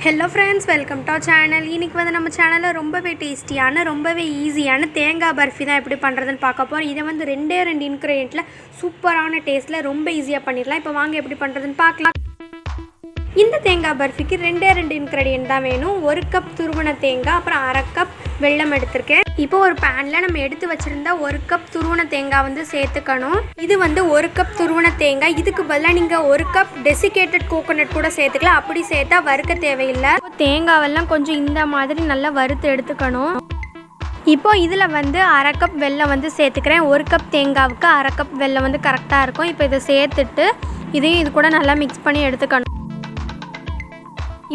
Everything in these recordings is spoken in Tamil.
Hello friends, welcome to our channel. இன்றைக்கி வந்து நம்ம சேனலில் ரொம்பவே டேஸ்டியான ரொம்பவே ஈஸியான தேங்காய் பர்ஃபி தான் எப்படி பண்ணுறதுன்னு பார்க்க போகிறோம். இதை வந்து ரெண்டே இன்க்ரீடியண்ட்டில் சூப்பரான டேஸ்ட்டில் ரொம்ப ஈஸியாக பண்ணிடலாம். இப்போ வாங்க எப்படி பண்ணுறதுன்னு பார்க்கலாம். இந்த தேங்காய் பர்ஃபிக்கு ரெண்டே இன்க்ரீடியன்ட் தான் வேணும். 1 கப் துருவன தேங்காய், அப்புறம் 1/2 கப் வெல்லம் எடுத்திருக்கேன். இப்போ ஒரு பேனில் நம்ம எடுத்து வச்சுருந்தா 1 கப் துருவன தேங்காய் வந்து சேர்த்துக்கணும். இது வந்து 1 கப் துருவன தேங்காய். இதுக்கு பதிலாக நீங்கள் 1 கப் டெசிகேட்டட் கோகோனட் கூட சேர்த்துக்கலாம். அப்படி சேர்த்தா வறுக்க தேவையில்லை. தேங்காவெல்லாம் கொஞ்சம் இந்த மாதிரி நல்லா வறுத்து எடுத்துக்கணும். இப்போ இதில் வந்து 1/2 கப் வெல்லம் வந்து சேர்த்துக்கிறேன். 1 கப் தேங்காவுக்கு 1/2 கப் வெல்லம் வந்து கரெக்டாக இருக்கும். இப்போ இதை சேர்த்துட்டு இதையும் இது கூட நல்லா மிக்ஸ் பண்ணி எடுத்துக்கணும்.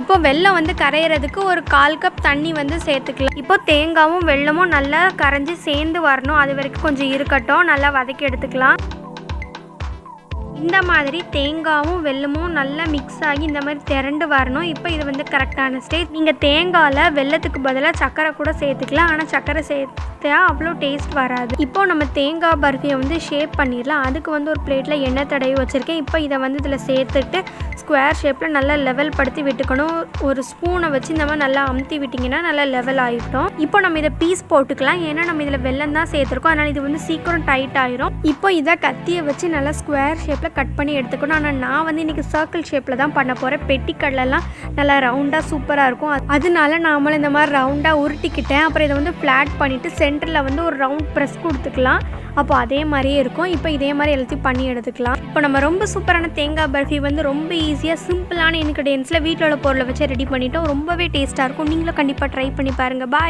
இப்போ வெல்லம் வந்து கரையிறதுக்கு ஒரு 1/4 கப் தண்ணி வந்து சேர்த்துக்கலாம். இப்போ தேங்காவும் வெல்லமும் நல்லா கரைஞ்சி சேர்ந்து வரணும். அது வரைக்கும் கொஞ்சம் இருக்கட்டும். நல்லா வதக்கி எடுத்துக்கலாம். இந்த மாதிரி தேங்காவும் வெல்லமும் நல்லா மிக்ஸ் ஆகி இந்த மாதிரி திரண்டு வரணும். இப்போ இது வந்து கரெக்டான ஸ்டேஜ். நீங்கள் தேங்காயில் வெல்லத்துக்கு பதிலாக சர்க்கரை கூட சேர்த்துக்கலாம். ஆனால் சர்க்கரை சேர்த்தா அவ்வளோ டேஸ்ட் வராது. இப்போ நம்ம தேங்காய் பர்ஃபியை வந்து ஷேப் பண்ணிடலாம். அதுக்கு வந்து ஒரு பிளேட்டில் எண்ணெய் தடவி வச்சுருக்கேன். இப்போ இதை வந்து இதில் சேர்த்துட்டு ஸ்கொயர் ஷேப்பில் நல்லா லெவல் படுத்தி விட்டுக்கணும். ஒரு ஸ்பூனை வச்சு இந்த மாதிரி நல்லா அமுத்தி விட்டிங்கன்னா நல்லா லெவல் ஆகிட்டோம். இப்போ நம்ம இதை பீஸ் போட்டுக்கலாம். ஏன்னா நம்ம இதில் வெல்லம் தான் சேர்த்துருக்கோம். அதனால் இது வந்து சீக்கிரம் டைட் ஆயிரும். இப்போ இதை கத்தியை வச்சு நல்லா ஸ்கொயர் ஷேப்பில் கட் பண்ணி எடுத்துக்கணும். ஆனால் நான் வந்து இன்றைக்கி சர்க்கிள் ஷேப்பில் தான் பண்ண போகிறேன். பெட்டிக்கடலாம் நல்லா ரவுண்டாக சூப்பராக இருக்கும். அதனால நாமளும் இந்த மாதிரி ரவுண்டாக உருட்டிக்கிட்டேன். அப்புறம் இதை வந்து ஃப்ளாட் பண்ணிவிட்டு சென்டரில் வந்து ஒரு ரவுண்ட் ப்ரெஸ் கொடுத்துக்கலாம். அப்போ அதே மாதிரியே இருக்கும். இப்போ இதே மாதிரி எல்லாத்தையும் பண்ணி எடுத்துக்கலாம். இப்போ நம்ம ரொம்ப சூப்பரான தேங்காய் பர்ஃபி வந்து ரொம்ப ஈஸியாக சிம்பிளான இன்க்ரீடியன்ஸில் வீட்டில் உள்ள பொருளை வச்சு ரெடி பண்ணிட்டோம். ரொம்பவே டேஸ்ட்டாக இருக்கும். நீங்களும் கண்டிப்பாக ட்ரை பண்ணி பாருங்கள். பாய்.